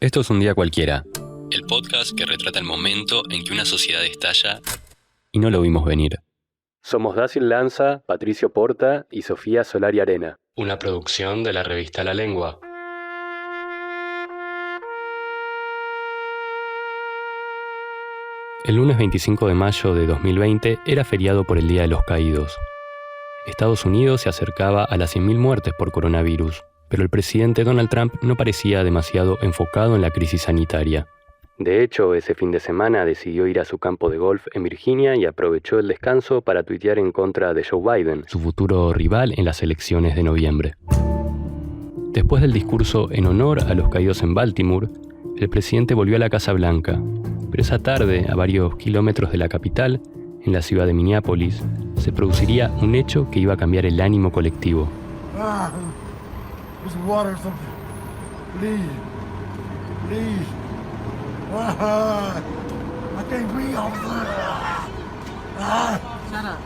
Esto es Un Día Cualquiera, el podcast que retrata el momento en que una sociedad estalla y no lo vimos venir. Somos Dacil Lanza, Patricio Porta y Sofía Solari Arena. Una producción de la revista La Lengua. El lunes 25 de mayo de 2020 era feriado por el Día de los Caídos. Estados Unidos se acercaba a las 100.000 muertes por coronavirus, pero el presidente Donald Trump no parecía demasiado enfocado en la crisis sanitaria. De hecho, ese fin de semana decidió ir a su campo de golf en Virginia y aprovechó el descanso para tuitear en contra de Joe Biden, su futuro rival en las elecciones de noviembre. Después del discurso en honor a los caídos en Baltimore, el presidente volvió a la Casa Blanca, pero esa tarde, a varios kilómetros de la capital, en la ciudad de Minneapolis, se produciría un hecho que iba a cambiar el ánimo colectivo. Water or something. Please. I can't breathe, officer. Shut up.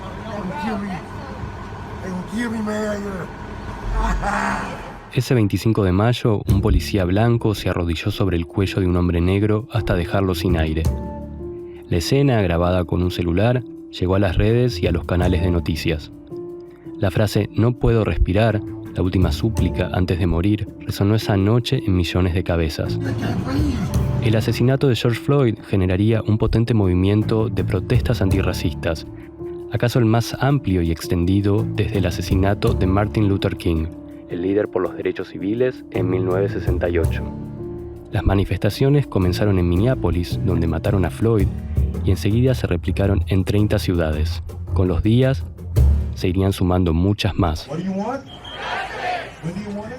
They gonna kill me, man. Ese 25 de mayo, un policía blanco se arrodilló sobre el cuello de un hombre negro hasta dejarlo sin aire. La escena, grabada con un celular, llegó a las redes y a los canales de noticias. La frase "no puedo respirar", la última súplica antes de morir, resonó esa noche en millones de cabezas. El asesinato de George Floyd generaría un potente movimiento de protestas antirracistas, acaso el más amplio y extendido desde el asesinato de Martin Luther King, el líder por los derechos civiles, en 1968. Las manifestaciones comenzaron en Minneapolis, donde mataron a Floyd, y enseguida se replicaron en 30 ciudades. Con los días, se irían sumando muchas más. When do you want it? What do you want?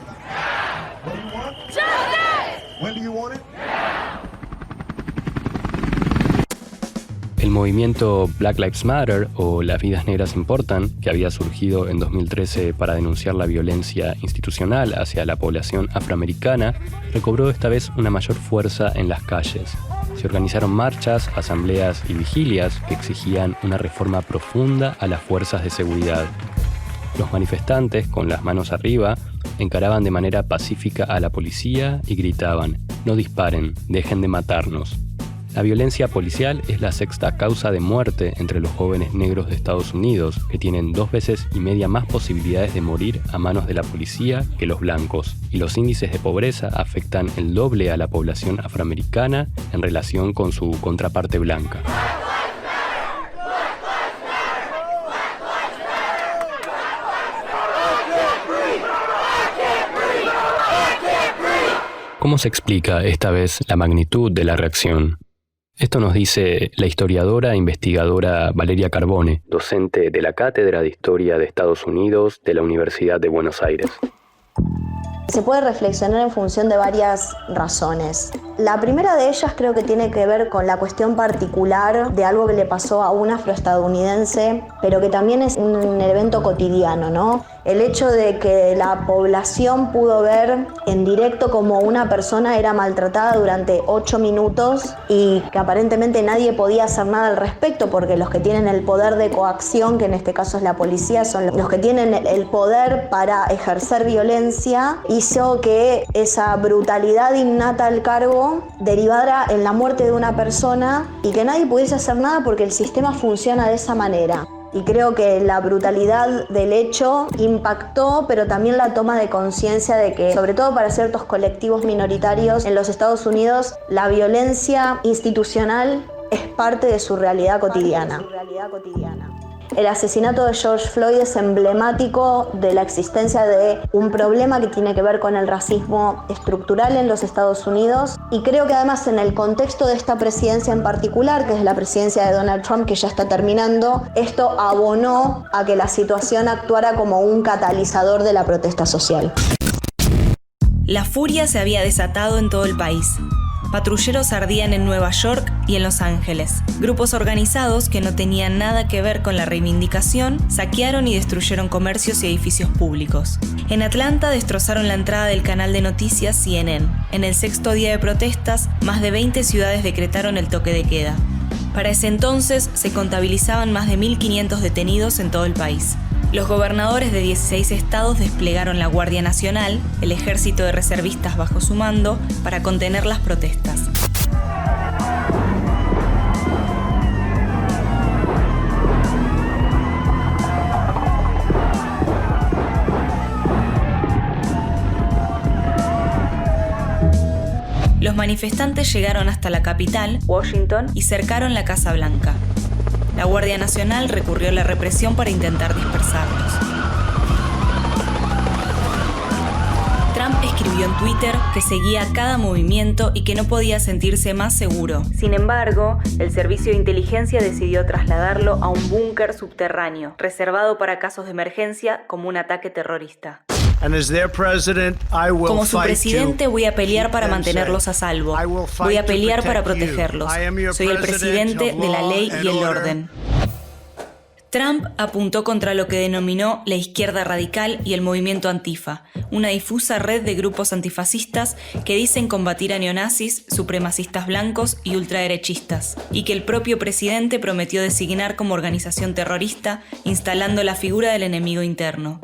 Justice! When do you want it? El movimiento Black Lives Matter, o Las Vidas Negras Importan, que había surgido en 2013 para denunciar la violencia institucional hacia la población afroamericana, recobró esta vez una mayor fuerza en las calles. Se organizaron marchas, asambleas y vigilias que exigían una reforma profunda a las fuerzas de seguridad. Los manifestantes, con las manos arriba, encaraban de manera pacífica a la policía y gritaban: "No disparen, dejen de matarnos". La violencia policial es la sexta causa de muerte entre los jóvenes negros de Estados Unidos, que tienen 2,5 veces más posibilidades de morir a manos de la policía que los blancos, y los índices de pobreza afectan el doble a la población afroamericana en relación con su contraparte blanca. ¿Cómo se explica esta vez la magnitud de la reacción? Esto nos dice la historiadora e investigadora Valeria Carbone, docente de la Cátedra de Historia de Estados Unidos de la Universidad de Buenos Aires. Se puede reflexionar en función de varias razones. La primera de ellas creo que tiene que ver con la cuestión particular de algo que le pasó a un afroestadounidense, pero que también es un evento cotidiano, ¿no? El hecho de que la población pudo ver en directo cómo una persona era maltratada durante 8 minutos y que aparentemente nadie podía hacer nada al respecto, porque los que tienen el poder de coacción, que en este caso es la policía, son los que tienen el poder para ejercer violencia, hizo que esa brutalidad innata al cargo derivara en la muerte de una persona y que nadie pudiese hacer nada porque el sistema funciona de esa manera. Y creo que la brutalidad del hecho impactó, pero también la toma de conciencia de que, sobre todo para ciertos colectivos minoritarios en los Estados Unidos, la violencia institucional es parte de su realidad cotidiana. El asesinato de George Floyd es emblemático de la existencia de un problema que tiene que ver con el racismo estructural en los Estados Unidos, y creo que además en el contexto de esta presidencia en particular, que es la presidencia de Donald Trump, que ya está terminando, esto abonó a que la situación actuara como un catalizador de la protesta social. La furia se había desatado en todo el país. Patrulleros ardían en Nueva York y en Los Ángeles. Grupos organizados que no tenían nada que ver con la reivindicación saquearon y destruyeron comercios y edificios públicos. En Atlanta destrozaron la entrada del canal de noticias CNN. En el 6º día de protestas, más de 20 ciudades decretaron el toque de queda. Para ese entonces se contabilizaban más de 1.500 detenidos en todo el país. Los gobernadores de 16 estados desplegaron la Guardia Nacional, el ejército de reservistas bajo su mando, para contener las protestas. Los manifestantes llegaron hasta la capital, Washington, y cercaron la Casa Blanca. La Guardia Nacional recurrió a la represión para intentar dispersarlos. Trump escribió en Twitter que seguía cada movimiento y que no podía sentirse más seguro. Sin embargo, el servicio de inteligencia decidió trasladarlo a un búnker subterráneo, reservado para casos de emergencia como un ataque terrorista. Como su presidente voy a pelear para mantenerlos a salvo. Voy a pelear para protegerlos. Soy el presidente de la ley y el orden. Trump apuntó contra lo que denominó la izquierda radical y el movimiento Antifa, una difusa red de grupos antifascistas que dicen combatir a neonazis, supremacistas blancos y ultraderechistas, y que el propio presidente prometió designar como organización terrorista, instalando la figura del enemigo interno.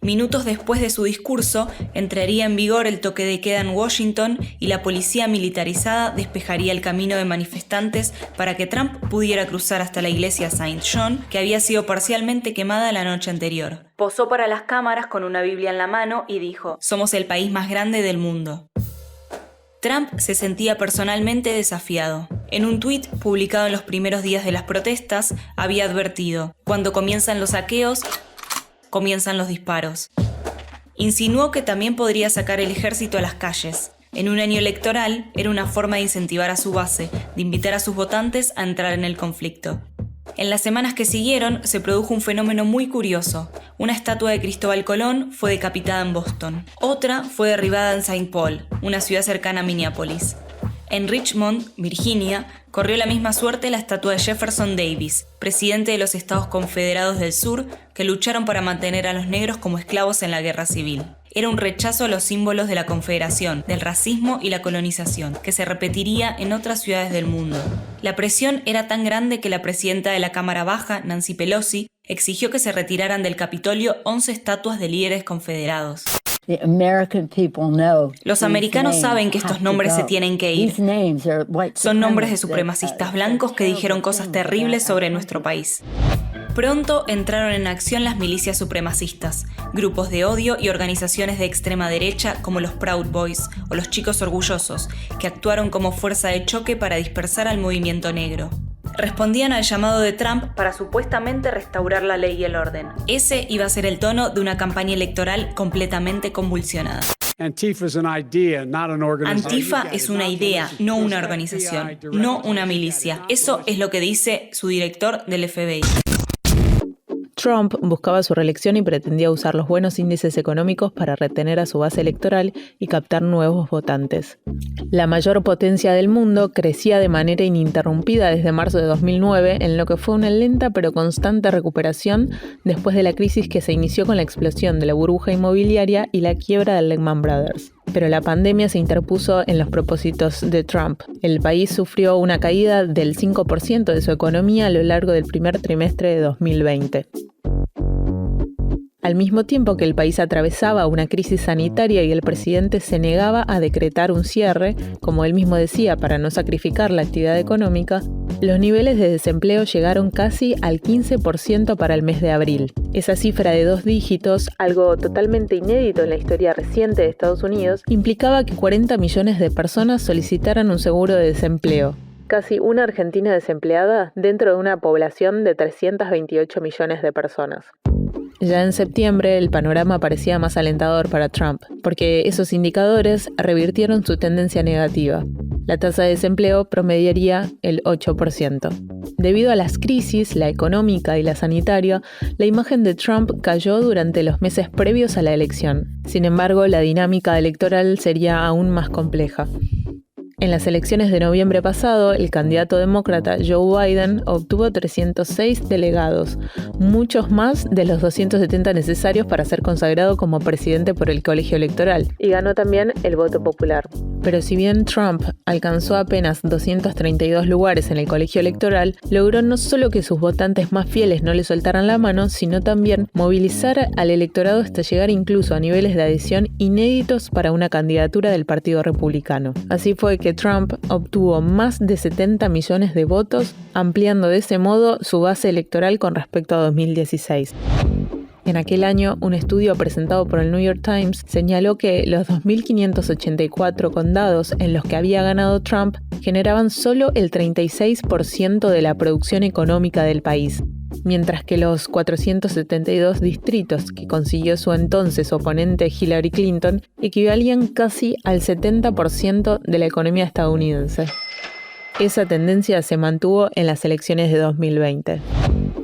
Minutos después de su discurso, entraría en vigor el toque de queda en Washington y la policía militarizada despejaría el camino de manifestantes para que Trump pudiera cruzar hasta la iglesia Saint John, que había sido parcialmente quemada la noche anterior. Posó para las cámaras con una Biblia en la mano y dijo: "Somos el país más grande del mundo". Trump se sentía personalmente desafiado. En un tuit publicado en los primeros días de las protestas, había advertido: "Cuando comienzan los saqueos, comienzan los disparos". Insinuó que también podría sacar el ejército a las calles. En un año electoral, era una forma de incentivar a su base, de invitar a sus votantes a entrar en el conflicto. En las semanas que siguieron, se produjo un fenómeno muy curioso. Una estatua de Cristóbal Colón fue decapitada en Boston. Otra fue derribada en St. Paul, una ciudad cercana a Minneapolis. En Richmond, Virginia, corrió la misma suerte la estatua de Jefferson Davis, presidente de los Estados Confederados del Sur, que lucharon para mantener a los negros como esclavos en la Guerra Civil. Era un rechazo a los símbolos de la Confederación, del racismo y la colonización, que se repetiría en otras ciudades del mundo. La presión era tan grande que la presidenta de la Cámara Baja, Nancy Pelosi, exigió que se retiraran del Capitolio 11 estatuas de líderes confederados. Los americanos saben que estos nombres se tienen que ir. Son nombres de supremacistas blancos que dijeron cosas terribles sobre nuestro país. Pronto entraron en acción las milicias supremacistas, grupos de odio y organizaciones de extrema derecha como los Proud Boys o los Chicos Orgullosos, que actuaron como fuerza de choque para dispersar al movimiento negro. Respondían al llamado de Trump para supuestamente restaurar la ley y el orden. Ese iba a ser el tono de una campaña electoral completamente convulsionada. Antifa es una idea, no una organización, no una milicia. Eso es lo que dice su director del FBI. Trump buscaba su reelección y pretendía usar los buenos índices económicos para retener a su base electoral y captar nuevos votantes. La mayor potencia del mundo crecía de manera ininterrumpida desde marzo de 2009 en lo que fue una lenta pero constante recuperación después de la crisis que se inició con la explosión de la burbuja inmobiliaria y la quiebra de Lehman Brothers. Pero la pandemia se interpuso en los propósitos de Trump. El país sufrió una caída del 5% de su economía a lo largo del primer trimestre de 2020. Al mismo tiempo que el país atravesaba una crisis sanitaria y el presidente se negaba a decretar un cierre, como él mismo decía, para no sacrificar la actividad económica, los niveles de desempleo llegaron casi al 15% para el mes de abril. Esa cifra de 2 dígitos, algo totalmente inédito en la historia reciente de Estados Unidos, implicaba que 40 millones de personas solicitaran un seguro de desempleo. Casi una Argentina desempleada dentro de una población de 328 millones de personas. Ya en septiembre el panorama parecía más alentador para Trump, porque esos indicadores revirtieron su tendencia negativa. La tasa de desempleo promediaría el 8%. Debido a las crisis, la económica y la sanitaria, la imagen de Trump cayó durante los meses previos a la elección. Sin embargo, la dinámica electoral sería aún más compleja. En las elecciones de noviembre pasado, el candidato demócrata Joe Biden obtuvo 306 delegados, muchos más de los 270 necesarios para ser consagrado como presidente por el colegio electoral, y ganó también el voto popular. Pero si bien Trump alcanzó apenas 232 lugares en el colegio electoral, logró no solo que sus votantes más fieles no le soltaran la mano, sino también movilizar al electorado hasta llegar incluso a niveles de adhesión inéditos para una candidatura del Partido Republicano. Así fue que Trump obtuvo más de 70 millones de votos, ampliando de ese modo su base electoral con respecto a 2016. En aquel año, un estudio presentado por el New York Times señaló que los 2.584 condados en los que había ganado Trump generaban solo el 36% de la producción económica del país, mientras que los 472 distritos que consiguió su entonces oponente Hillary Clinton equivalían casi al 70% de la economía estadounidense. Esa tendencia se mantuvo en las elecciones de 2020.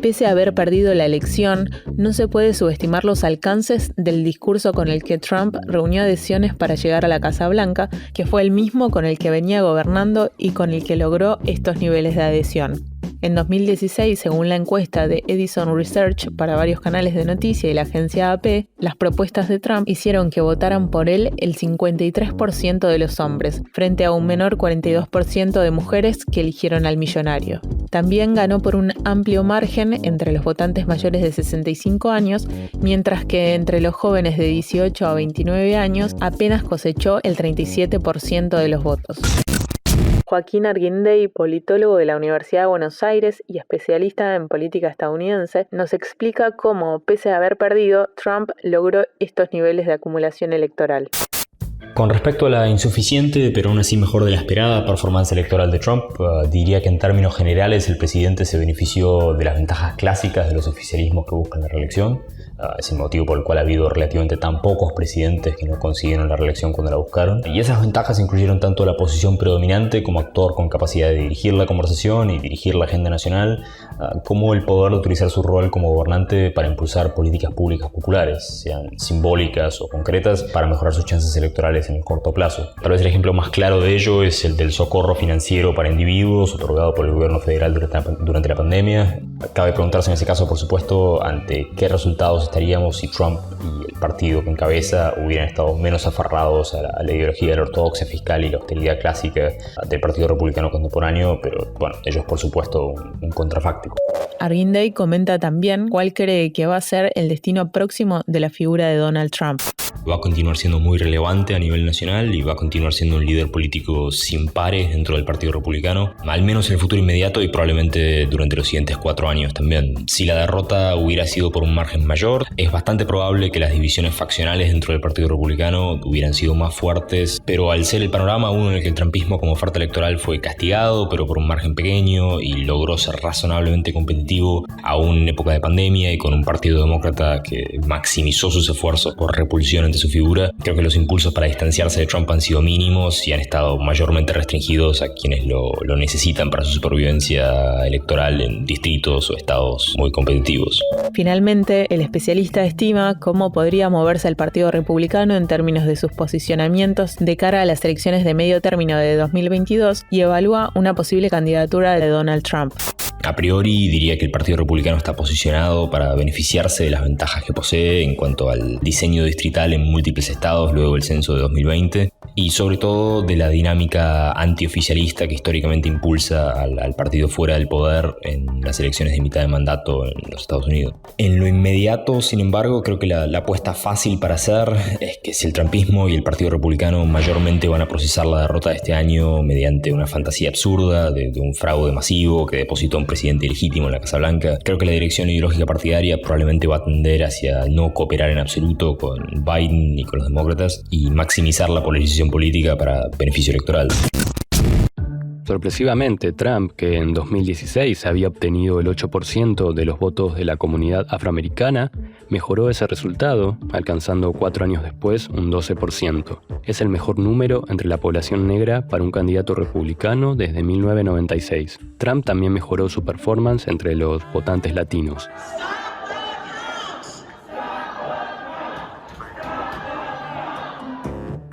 Pese a haber perdido la elección, no se puede subestimar los alcances del discurso con el que Trump reunió adhesiones para llegar a la Casa Blanca, que fue el mismo con el que venía gobernando y con el que logró estos niveles de adhesión. En 2016, según la encuesta de Edison Research para varios canales de noticia y la agencia AP, las propuestas de Trump hicieron que votaran por él el 53% de los hombres, frente a un menor 42% de mujeres que eligieron al millonario. También ganó por un amplio margen entre los votantes mayores de 65 años, mientras que entre los jóvenes de 18 a 29 años apenas cosechó el 37% de los votos. Joaquín Arguindey, politólogo de la Universidad de Buenos Aires y especialista en política estadounidense, nos explica cómo, pese a haber perdido, Trump logró estos niveles de acumulación electoral. Con respecto a la insuficiente, pero aún así mejor de la esperada performance electoral de Trump, diría que en términos generales el presidente se benefició de las ventajas clásicas de los oficialismos que buscan la reelección. Es el motivo por el cual ha habido relativamente tan pocos presidentes que no consiguieron la reelección cuando la buscaron. Y esas ventajas incluyeron tanto la posición predominante como actor con capacidad de dirigir la conversación y dirigir la agenda nacional, como el poder de utilizar su rol como gobernante para impulsar políticas públicas populares, sean simbólicas o concretas, para mejorar sus chances electorales en el corto plazo. Tal vez el ejemplo más claro de ello es el del socorro financiero para individuos otorgado por el gobierno federal durante la pandemia. Cabe preguntarse en ese caso, por supuesto, ante qué resultados estaríamos si Trump y el partido que encabeza hubieran estado menos aferrados a la ideología de la ortodoxia fiscal y la austeridad clásica del Partido Republicano contemporáneo, pero bueno, ello es por supuesto un contrafáctico. Arguindey comenta también cuál cree que va a ser el destino próximo de la figura de Donald Trump. Va a continuar siendo muy relevante a nivel nacional y va a continuar siendo un líder político sin pares dentro del Partido Republicano, al menos en el futuro inmediato y probablemente durante los siguientes 4 años también. Si la derrota hubiera sido por un margen mayor, es bastante probable que las divisiones faccionales dentro del Partido Republicano hubieran sido más fuertes, pero al ser el panorama uno en el que el trumpismo como oferta electoral fue castigado, pero por un margen pequeño, y logró ser razonablemente competitivo aún en época de pandemia y con un partido demócrata que maximizó sus esfuerzos por repulsión ante su figura, creo que los impulsos para distanciarse de Trump han sido mínimos y han estado mayormente restringidos a quienes lo necesitan para su supervivencia electoral en distritos o estados muy competitivos. Finalmente, el especialista estima cómo podría moverse el Partido Republicano en términos de sus posicionamientos de cara a las elecciones de medio término de 2022 y evalúa una posible candidatura de Donald Trump. A priori diría que el Partido Republicano está posicionado para beneficiarse de las ventajas que posee en cuanto al diseño distrital en múltiples estados luego del censo de 2020 y sobre todo de la dinámica antioficialista que históricamente impulsa al partido fuera del poder en las elecciones de mitad de mandato en los Estados Unidos. En lo inmediato, sin embargo, creo que la apuesta fácil para hacer es que si el trumpismo y el Partido Republicano mayormente van a procesar la derrota de este año mediante una fantasía absurda de un fraude masivo que depositó un presidente ilegítimo en la Casa Blanca, creo que la dirección ideológica partidaria probablemente va a tender hacia no cooperar en absoluto con Biden y con los demócratas y maximizar la polarización política para beneficio electoral. Sorpresivamente, Trump, que en 2016 había obtenido el 8% de los votos de la comunidad afroamericana, mejoró ese resultado, alcanzando 4 años después un 12%. Es el mejor número entre la población negra para un candidato republicano desde 1996. Trump también mejoró su performance entre los votantes latinos.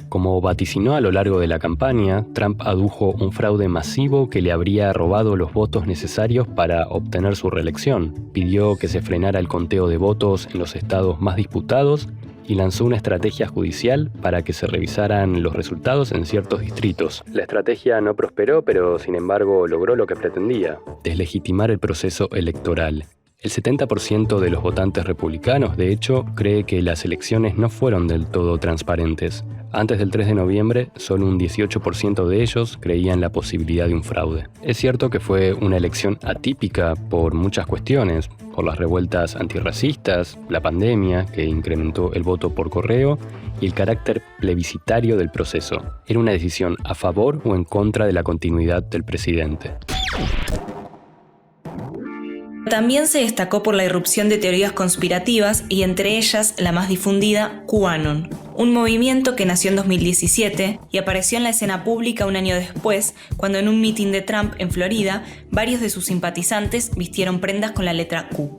Como vaticinó a lo largo de la campaña, Trump adujo un fraude masivo que le habría robado los votos necesarios para obtener su reelección. Pidió que se frenara el conteo de votos en los estados más disputados y lanzó una estrategia judicial para que se revisaran los resultados en ciertos distritos. La estrategia no prosperó, pero sin embargo logró lo que pretendía: deslegitimar el proceso electoral. El 70% de los votantes republicanos, de hecho, cree que las elecciones no fueron del todo transparentes. Antes del 3 de noviembre, solo un 18% de ellos creían la posibilidad de un fraude. Es cierto que fue una elección atípica por muchas cuestiones, por las revueltas antirracistas, la pandemia, que incrementó el voto por correo, y el carácter plebiscitario del proceso. Era una decisión a favor o en contra de la continuidad del presidente. También se destacó por la irrupción de teorías conspirativas y entre ellas la más difundida, QAnon, un movimiento que nació en 2017 y apareció en la escena pública un año después, cuando en un mitin de Trump en Florida, varios de sus simpatizantes vistieron prendas con la letra Q.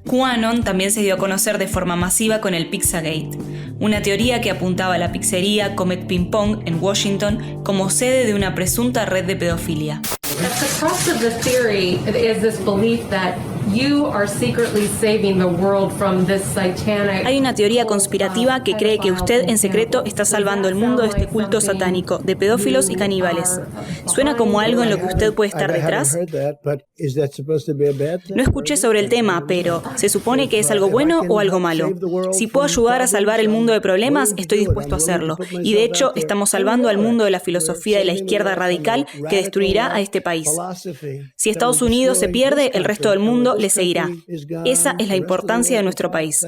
QAnon también se dio a conocer de forma masiva con el Pizzagate, una teoría que apuntaba a la pizzería Comet Ping Pong en Washington como sede de una presunta red de pedofilia. At the crux of the theory is this belief that you are secretly saving the world from this satanic. Hay una teoría conspirativa que cree que usted en secreto está salvando el mundo de este culto satánico, de pedófilos y caníbales. ¿Suena como algo en lo que usted puede estar detrás? No escuché sobre el tema, pero ¿se supone que es algo bueno o algo malo? Si puedo ayudar a salvar el mundo de problemas, estoy dispuesto a hacerlo. Y de hecho, estamos salvando al mundo de la filosofía de la izquierda radical que destruirá a este país. Si Estados Unidos se pierde, el resto del mundo le seguirá. Esa es la importancia de nuestro país.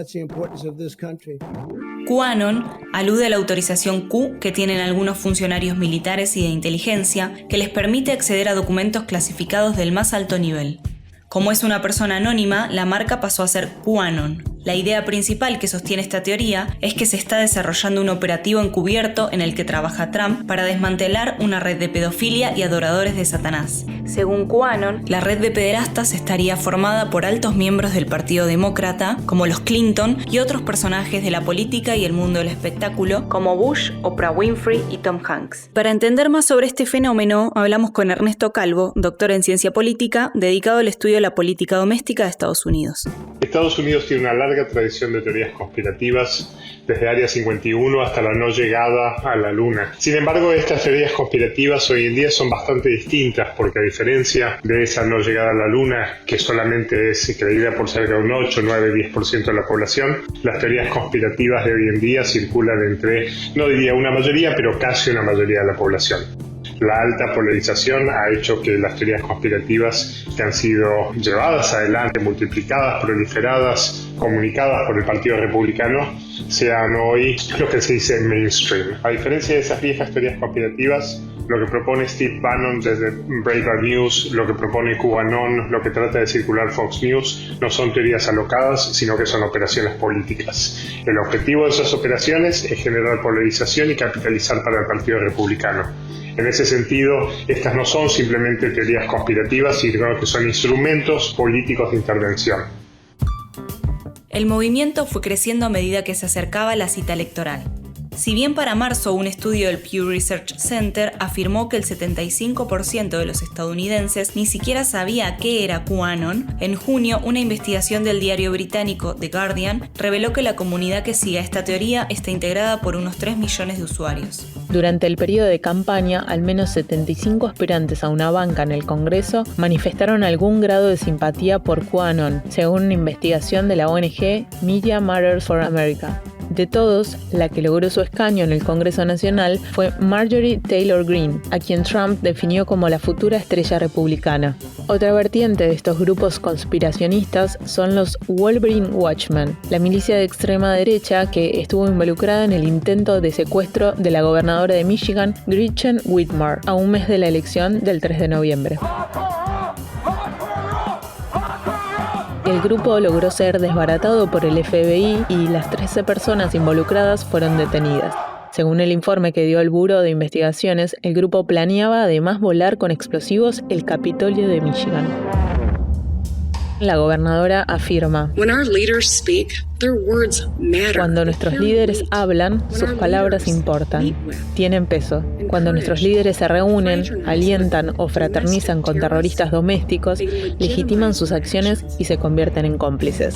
QAnon alude a la autorización Q que tienen algunos funcionarios militares y de inteligencia que les permite acceder a documentos clasificados del más alto nivel. Como es una persona anónima, la marca pasó a ser QAnon. La idea principal que sostiene esta teoría es que se está desarrollando un operativo encubierto en el que trabaja Trump para desmantelar una red de pedofilia y adoradores de Satanás. Según QAnon, la red de pederastas estaría formada por altos miembros del Partido Demócrata, como los Clinton, y otros personajes de la política y el mundo del espectáculo, como Bush, Oprah Winfrey y Tom Hanks. Para entender más sobre este fenómeno, hablamos con Ernesto Calvo, doctor en ciencia política, dedicado al estudio de la política doméstica de Estados Unidos. Estados Unidos tiene una larga tradición de teorías conspirativas, desde Área 51 hasta la no llegada a la Luna. Sin embargo, estas teorías conspirativas hoy en día son bastante distintas, porque a diferencia de esa no llegada a la Luna, que solamente es creída por cerca de un 8, 9, 10% de la población, las teorías conspirativas de hoy en día circulan entre, no diría una mayoría, pero casi una mayoría de la población. La alta polarización ha hecho que las teorías conspirativas que han sido llevadas adelante, multiplicadas, proliferadas, comunicadas por el Partido Republicano, sean hoy lo que se dice mainstream. A diferencia de esas viejas teorías conspirativas, lo que propone Steve Bannon desde Breitbart News, lo que propone QAnon, lo que trata de circular Fox News, no son teorías alocadas, sino que son operaciones políticas. El objetivo de esas operaciones es generar polarización y capitalizar para el Partido Republicano. En ese sentido, estas no son simplemente teorías conspirativas, sino que son instrumentos políticos de intervención. El movimiento fue creciendo a medida que se acercaba la cita electoral. Si bien para marzo un estudio del Pew Research Center afirmó que el 75% de los estadounidenses ni siquiera sabía qué era QAnon, en junio una investigación del diario británico The Guardian reveló que la comunidad que sigue esta teoría está integrada por unos 3 millones de usuarios. Durante el periodo de campaña, al menos 75 aspirantes a una banca en el Congreso manifestaron algún grado de simpatía por QAnon, según una investigación de la ONG Media Matters for America. De todos, la que logró su escaño en el Congreso Nacional fue Marjorie Taylor Greene, a quien Trump definió como la futura estrella republicana. Otra vertiente de estos grupos conspiracionistas son los Wolverine Watchmen, la milicia de extrema derecha que estuvo involucrada en el intento de secuestro de la gobernadora de Michigan, Gretchen Whitmer, a un mes de la elección del 3 de noviembre. El grupo logró ser desbaratado por el FBI y las 13 personas involucradas fueron detenidas. Según el informe que dio el Buró de Investigaciones, el grupo planeaba además volar con explosivos el Capitolio de Michigan. La gobernadora afirma: cuando nuestros líderes hablan, sus palabras importan, tienen peso. Cuando nuestros líderes se reúnen, alientan o fraternizan con terroristas domésticos, legitiman sus acciones y se convierten en cómplices.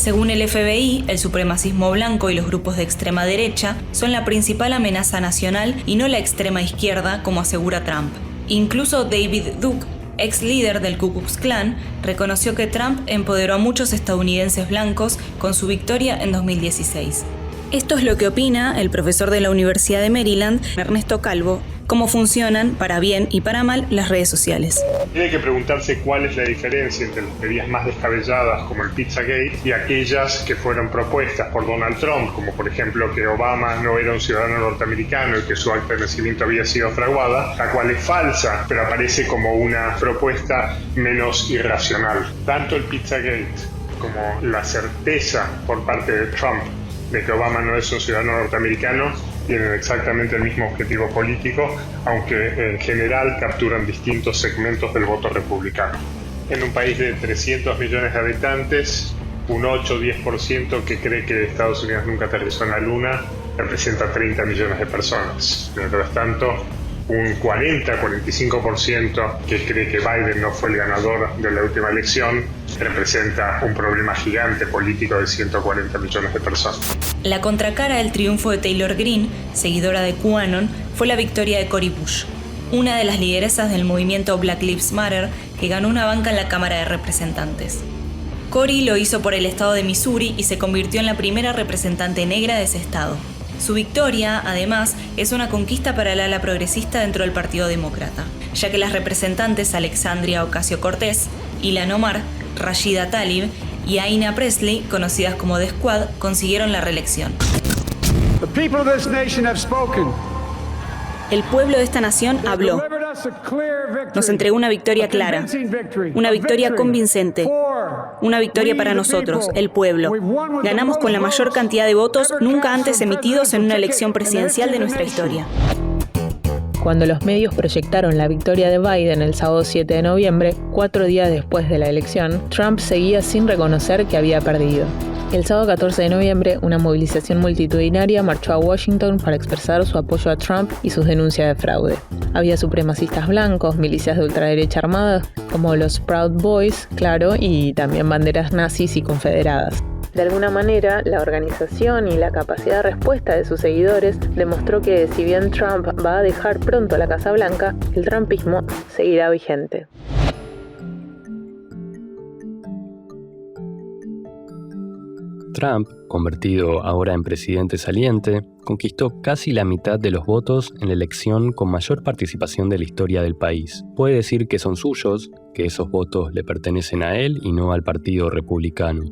Según el FBI, el supremacismo blanco y los grupos de extrema derecha son la principal amenaza nacional y no la extrema izquierda, como asegura Trump. Incluso David Duke, ex líder del Ku Klux Klan, reconoció que Trump empoderó a muchos estadounidenses blancos con su victoria en 2016. Esto es lo que opina el profesor de la Universidad de Maryland, Ernesto Calvo, cómo funcionan, para bien y para mal, las redes sociales. Tiene que preguntarse cuál es la diferencia entre las teorías más descabelladas, como el Pizzagate, y aquellas que fueron propuestas por Donald Trump, como por ejemplo que Obama no era un ciudadano norteamericano y que su acta de nacimiento había sido fraguada, la cual es falsa, pero aparece como una propuesta menos irracional. Tanto el Pizzagate como la certeza por parte de Trump de que Obama no es un ciudadano norteamericano tienen exactamente el mismo objetivo político, aunque en general capturan distintos segmentos del voto republicano. En un país de 300 millones de habitantes, un 8-10% que cree que Estados Unidos nunca aterrizó en la Luna representa 30 millones de personas. Mientras tanto, un 40-45% que cree que Biden no fue el ganador de la última elección representa un problema gigante político de 140 millones de personas. La contracara del triunfo de Taylor Greene, seguidora de QAnon, fue la victoria de Cori Bush, una de las lideresas del movimiento Black Lives Matter que ganó una banca en la Cámara de Representantes. Cori lo hizo por el estado de Missouri y se convirtió en la primera representante negra de ese estado. Su victoria, además, es una conquista para el ala progresista dentro del Partido Demócrata, ya que las representantes Alexandria Ocasio-Cortez, Ilhan Omar, Rashida Tlaib y Aina Pressley, conocidas como The Squad, consiguieron la reelección. The people of this nation have spoken. El pueblo de esta nación habló. Nos entregó una victoria clara, una victoria convincente, una victoria para nosotros, el pueblo. Ganamos con la mayor cantidad de votos nunca antes emitidos en una elección presidencial de nuestra historia. Cuando los medios proyectaron la victoria de Biden el sábado 7 de noviembre, 4 días después de la elección, Trump seguía sin reconocer que había perdido. El sábado 14 de noviembre, una movilización multitudinaria marchó a Washington para expresar su apoyo a Trump y sus denuncias de fraude. Había supremacistas blancos, milicias de ultraderecha armadas, como los Proud Boys, claro, y también banderas nazis y confederadas. De alguna manera, la organización y la capacidad de respuesta de sus seguidores demostró que, si bien Trump va a dejar pronto la Casa Blanca, el trumpismo seguirá vigente. Trump, convertido ahora en presidente saliente, conquistó casi la mitad de los votos en la elección con mayor participación de la historia del país. Puede decir que son suyos, que esos votos le pertenecen a él y no al Partido Republicano.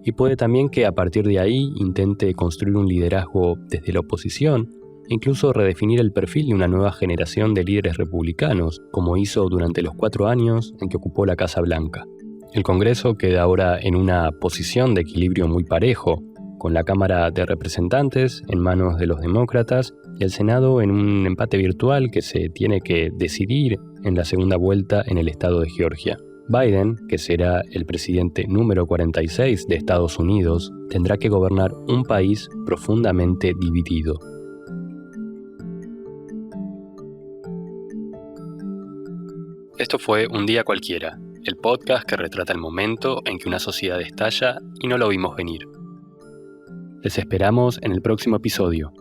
Y puede también que a partir de ahí intente construir un liderazgo desde la oposición e incluso redefinir el perfil de una nueva generación de líderes republicanos, como hizo durante los 4 años en que ocupó la Casa Blanca. El Congreso queda ahora en una posición de equilibrio muy parejo, con la Cámara de Representantes en manos de los demócratas y el Senado en un empate virtual que se tiene que decidir en la segunda vuelta en el estado de Georgia. Biden, que será el presidente número 46 de Estados Unidos, tendrá que gobernar un país profundamente dividido. Esto fue Un Día Cualquiera, el podcast que retrata el momento en que una sociedad estalla y no lo vimos venir. Les esperamos en el próximo episodio.